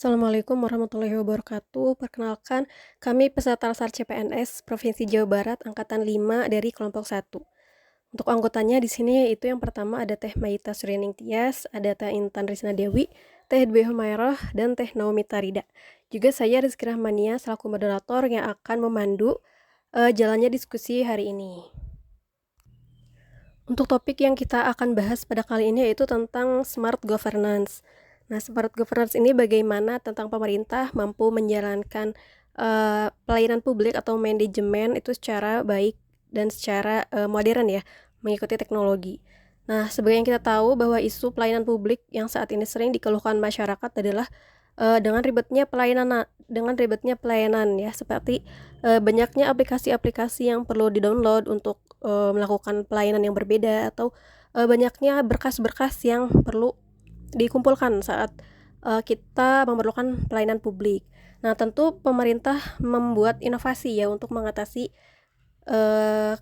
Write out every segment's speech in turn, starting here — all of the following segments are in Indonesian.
Assalamualaikum warahmatullahi wabarakatuh. Perkenalkan, kami peserta Latsar CPNS Provinsi Jawa Barat Angkatan 5 dari kelompok 1. Untuk anggotanya di sini yaitu yang pertama ada Teh Maita Suryaning Tias, ada Teh Intan Risna Dewi, Teh Dwi Humairah, dan Teh Naomi Tarida. Juga saya Rizky Rahmania selaku moderator yang akan memandu jalannya diskusi hari ini. Untuk topik yang kita akan bahas pada kali ini yaitu tentang smart governance. Nah, smart governance ini bagaimana tentang pemerintah mampu menjalankan pelayanan publik atau manajemen itu secara baik dan secara modern ya, mengikuti teknologi. Nah, sebagai yang kita tahu bahwa isu pelayanan publik yang saat ini sering dikeluhkan masyarakat adalah dengan ribetnya pelayanan ya, seperti banyaknya aplikasi-aplikasi yang perlu di-download untuk melakukan pelayanan yang berbeda, atau banyaknya berkas-berkas yang perlu dikumpulkan saat kita memerlukan pelayanan publik. Nah, tentu pemerintah membuat inovasi ya untuk mengatasi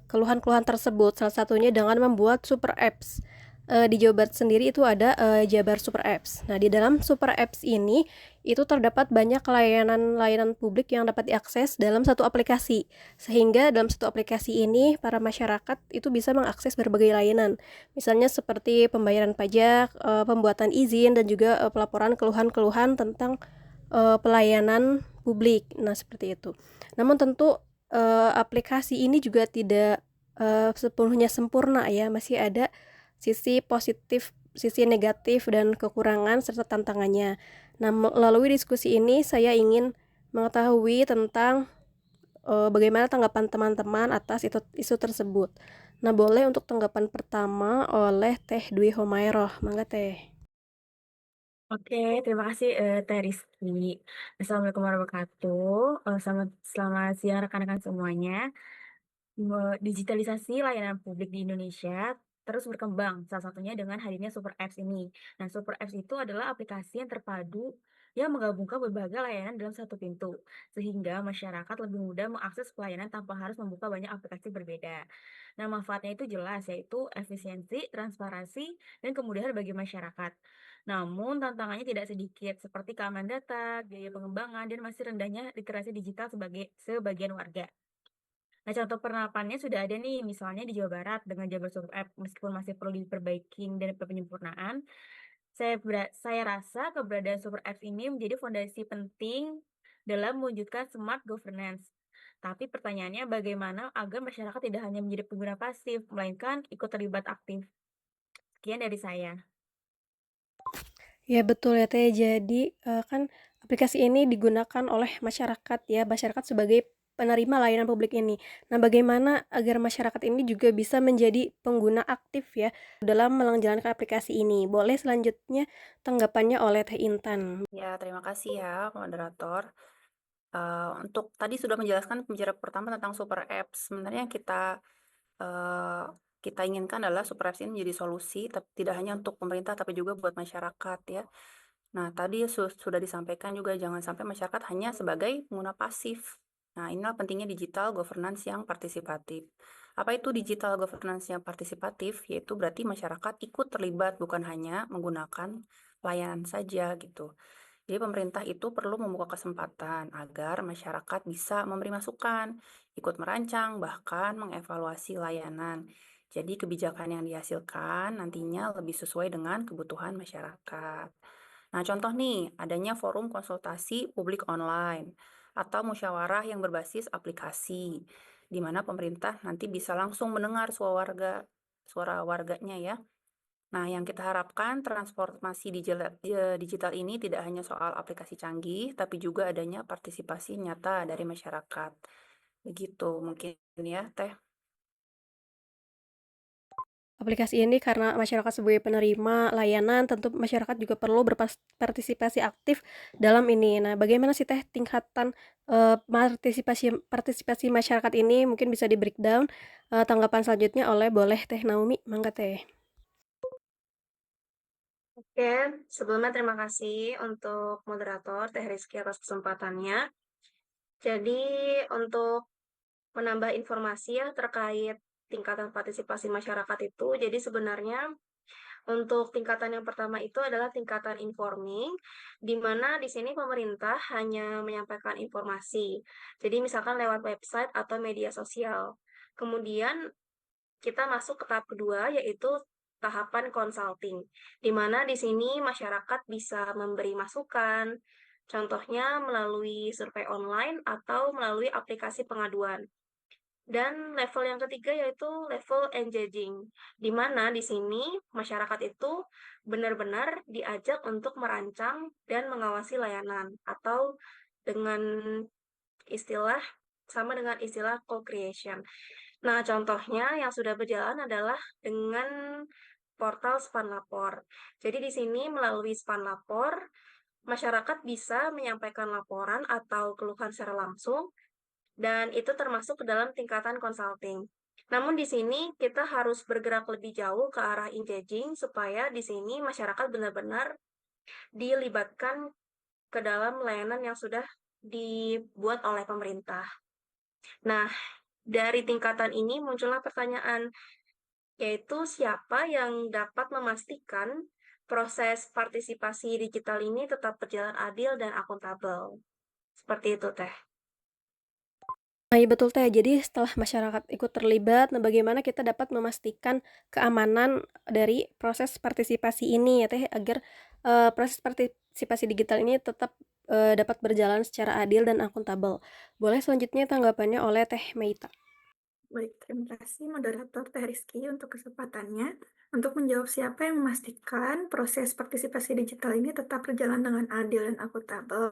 keluhan-keluhan tersebut. Salah satunya dengan membuat super apps. Di Jawa Barat sendiri itu ada Jabar Super Apps. Nah, di dalam Super Apps ini itu terdapat banyak layanan-layanan publik yang dapat diakses dalam satu aplikasi. Sehingga dalam satu aplikasi ini para masyarakat itu bisa mengakses berbagai layanan. Misalnya seperti pembayaran pajak, pembuatan izin, dan juga pelaporan keluhan-keluhan tentang pelayanan publik. Nah, seperti itu. Namun tentu aplikasi ini juga tidak sepenuhnya sempurna ya, masih ada sisi positif, sisi negatif, dan kekurangan serta tantangannya. Nah, melalui diskusi ini saya ingin mengetahui tentang bagaimana tanggapan teman-teman atas isu tersebut. Nah, boleh untuk tanggapan pertama oleh Teh Dwi Humairah. Mangga Teh. Oke, terima kasih, Teh Rizky. Assalamualaikum warahmatullahi wabarakatuh, selamat siang rekan-rekan semuanya. Digitalisasi layanan publik di Indonesia terus berkembang, salah satunya dengan hadirnya Super Apps ini. Nah, Super Apps itu adalah aplikasi yang terpadu yang menggabungkan berbagai layanan dalam satu pintu, sehingga masyarakat lebih mudah mengakses pelayanan tanpa harus membuka banyak aplikasi berbeda. Nah, manfaatnya itu jelas, yaitu efisiensi, transparansi, dan kemudahan bagi masyarakat. Namun, tantangannya tidak sedikit, seperti keamanan data, biaya pengembangan, dan masih rendahnya literasi digital sebagai sebagian warga. Nah, contoh penerapannya sudah ada nih, misalnya di Jawa Barat dengan Jabar Super App, meskipun masih perlu diperbaiki dan penyempurnaan, saya rasa keberadaan Super Apps ini menjadi fondasi penting dalam mewujudkan smart governance. Tapi pertanyaannya bagaimana agar masyarakat tidak hanya menjadi pengguna pasif, melainkan ikut terlibat aktif. Sekian dari saya. Ya betul ya Teh. Jadi kan aplikasi ini digunakan oleh masyarakat ya, masyarakat sebagai penerima layanan publik ini. Nah, bagaimana agar masyarakat ini juga bisa menjadi pengguna aktif ya dalam menjalankan aplikasi ini? Boleh selanjutnya tanggapannya oleh Teh Intan. Ya, terima kasih ya, moderator. Untuk tadi sudah menjelaskan pembicara pertama tentang super apps. Sebenarnya yang eh, kita inginkan adalah super apps ini menjadi solusi, tapi tidak hanya untuk pemerintah, tapi juga buat masyarakat ya. Nah, tadi sudah disampaikan juga jangan sampai masyarakat hanya sebagai pengguna pasif. Nah, inilah pentingnya digital governance yang partisipatif. Apa itu digital governance yang partisipatif? Yaitu berarti masyarakat ikut terlibat, bukan hanya menggunakan layanan saja gitu. Jadi pemerintah itu perlu membuka kesempatan agar masyarakat bisa memberi masukan, ikut merancang, bahkan mengevaluasi layanan. Jadi kebijakan yang dihasilkan nantinya lebih sesuai dengan kebutuhan masyarakat. Nah, contoh nih, adanya forum konsultasi publik online atau musyawarah yang berbasis aplikasi, di mana pemerintah nanti bisa langsung mendengar suara warganya ya. Nah, yang kita harapkan transformasi digital ini tidak hanya soal aplikasi canggih, tapi juga adanya partisipasi nyata dari masyarakat. Begitu mungkin ya, Teh. Aplikasi ini karena masyarakat sebagai penerima layanan, tentu masyarakat juga perlu berpartisipasi aktif dalam ini. Nah, bagaimana sih Teh tingkatan partisipasi partisipasi masyarakat ini? Mungkin bisa di-breakdown. Tanggapan selanjutnya boleh Teh Naomi, mangga Teh. Oke, sebelumnya terima kasih untuk moderator Teh Rizky atas kesempatannya. Jadi untuk menambah informasi ya terkait tingkatan partisipasi masyarakat itu, jadi sebenarnya Untuk tingkatan yang pertama itu adalah tingkatan informing, di mana di sini pemerintah hanya menyampaikan informasi. Jadi misalkan lewat website atau media sosial. Kemudian kita masuk ke tahap kedua, yaitu tahapan consulting, di mana di sini masyarakat bisa memberi masukan, contohnya melalui survei online atau melalui aplikasi pengaduan. Dan level yang ketiga yaitu level engaging, di mana di sini masyarakat itu benar-benar diajak untuk merancang dan mengawasi layanan atau dengan istilah sama dengan istilah co-creation. Nah, contohnya yang sudah berjalan adalah dengan portal Span Lapor. Jadi di sini melalui Span Lapor, masyarakat bisa menyampaikan laporan atau keluhan secara langsung dan itu termasuk ke dalam tingkatan consulting. Namun di sini kita harus bergerak lebih jauh ke arah engaging supaya di sini masyarakat benar-benar dilibatkan ke dalam layanan yang sudah dibuat oleh pemerintah. Nah, dari tingkatan ini muncullah pertanyaan, yaitu siapa yang dapat memastikan proses partisipasi digital ini tetap berjalan adil dan akuntabel. Seperti itu, Teh. Nah, iya betul Teh. Jadi setelah masyarakat ikut terlibat, nah bagaimana kita dapat memastikan keamanan dari proses partisipasi ini ya Teh, agar proses partisipasi digital ini tetap dapat berjalan secara adil dan akuntabel. Boleh selanjutnya tanggapannya oleh Teh Meita. Baik, terima kasih moderator Teh Rizky untuk kesempatannya. Untuk menjawab siapa yang memastikan proses partisipasi digital ini tetap berjalan dengan adil dan akuntabel,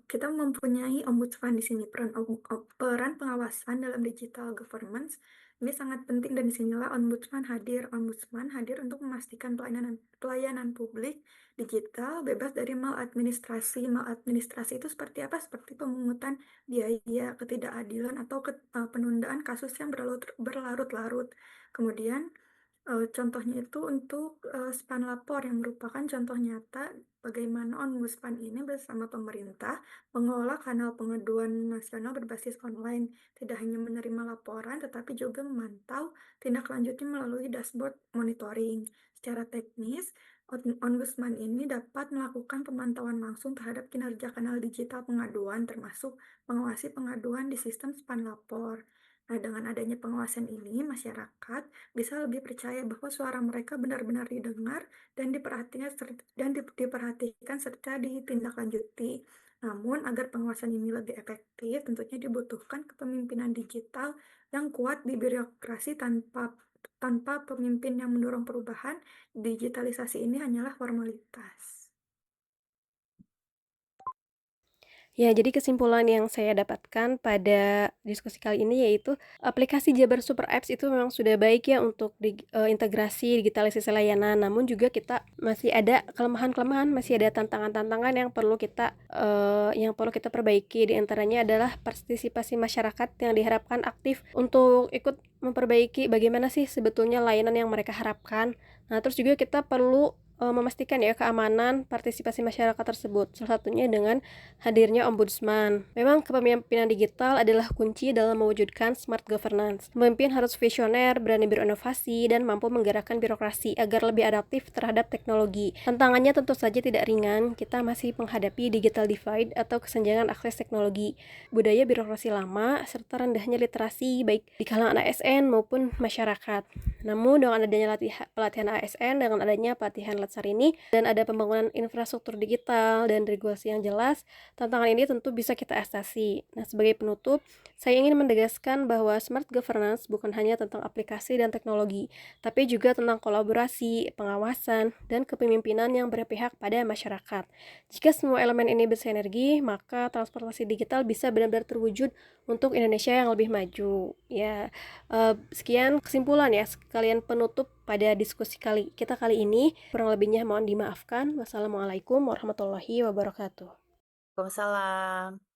kita mempunyai ombudsman di sini. Peran pengawasan dalam digital governance ini sangat penting dan disinilah ombudsman hadir. Ombudsman hadir untuk memastikan pelayanan publik digital bebas dari maladministrasi. Maladministrasi itu seperti apa? Seperti pemungutan biaya, ketidakadilan, atau penundaan kasus yang berlarut-larut. Kemudian, contohnya itu untuk Span Lapor yang merupakan contoh nyata bagaimana Ombudsman ini bersama pemerintah mengelola kanal pengaduan nasional berbasis online, tidak hanya menerima laporan tetapi juga memantau tindak lanjutnya melalui dashboard monitoring. Secara teknis, Ombudsman ini dapat melakukan pemantauan langsung terhadap kinerja kanal digital pengaduan termasuk mengawasi pengaduan di sistem Span Lapor. Nah, dengan adanya pengawasan ini, masyarakat bisa lebih percaya bahwa suara mereka benar-benar didengar dan diperhatikan serta ditindaklanjuti. Namun, agar pengawasan ini lebih efektif, tentunya dibutuhkan kepemimpinan digital yang kuat di birokrasi tanpa pemimpin yang mendorong perubahan. Digitalisasi ini hanyalah formalitas. Ya, jadi kesimpulan yang saya dapatkan pada diskusi kali ini yaitu aplikasi Jabar Super Apps itu memang sudah baik ya untuk integrasi digitalisasi layanan. Namun juga kita masih ada kelemahan-kelemahan, masih ada tantangan-tantangan yang perlu kita perbaiki. Di antaranya adalah partisipasi masyarakat yang diharapkan aktif untuk ikut memperbaiki bagaimana sih sebetulnya layanan yang mereka harapkan. Nah, terus juga kita perlu memastikan ya keamanan partisipasi masyarakat tersebut. Salah satunya dengan hadirnya ombudsman. Memang kepemimpinan digital adalah kunci dalam mewujudkan smart governance. Pemimpin harus visioner, berani berinovasi, dan mampu menggerakkan birokrasi agar lebih adaptif terhadap teknologi. Tantangannya tentu saja tidak ringan, kita masih menghadapi digital divide atau kesenjangan akses teknologi, budaya birokrasi lama, serta rendahnya literasi baik di kalangan ASN maupun masyarakat. Namun dengan adanya pelatihan ASN, dengan adanya pelatihan Latsar ini, dan ada pembangunan infrastruktur digital dan regulasi yang jelas, tantangan ini tentu bisa kita atasi. Nah, sebagai penutup, saya ingin menegaskan bahwa smart governance bukan hanya tentang aplikasi dan teknologi, tapi juga tentang kolaborasi, pengawasan, dan kepemimpinan yang berpihak pada masyarakat. Jika semua elemen ini bersinergi, maka transformasi digital bisa benar-benar terwujud untuk Indonesia yang lebih maju. Ya, sekian kesimpulan ya, sekalian penutup pada diskusi kita kali ini. Kurang lebihnya mohon dimaafkan. Wassalamualaikum warahmatullahi wabarakatuh. Waalaikumsalam.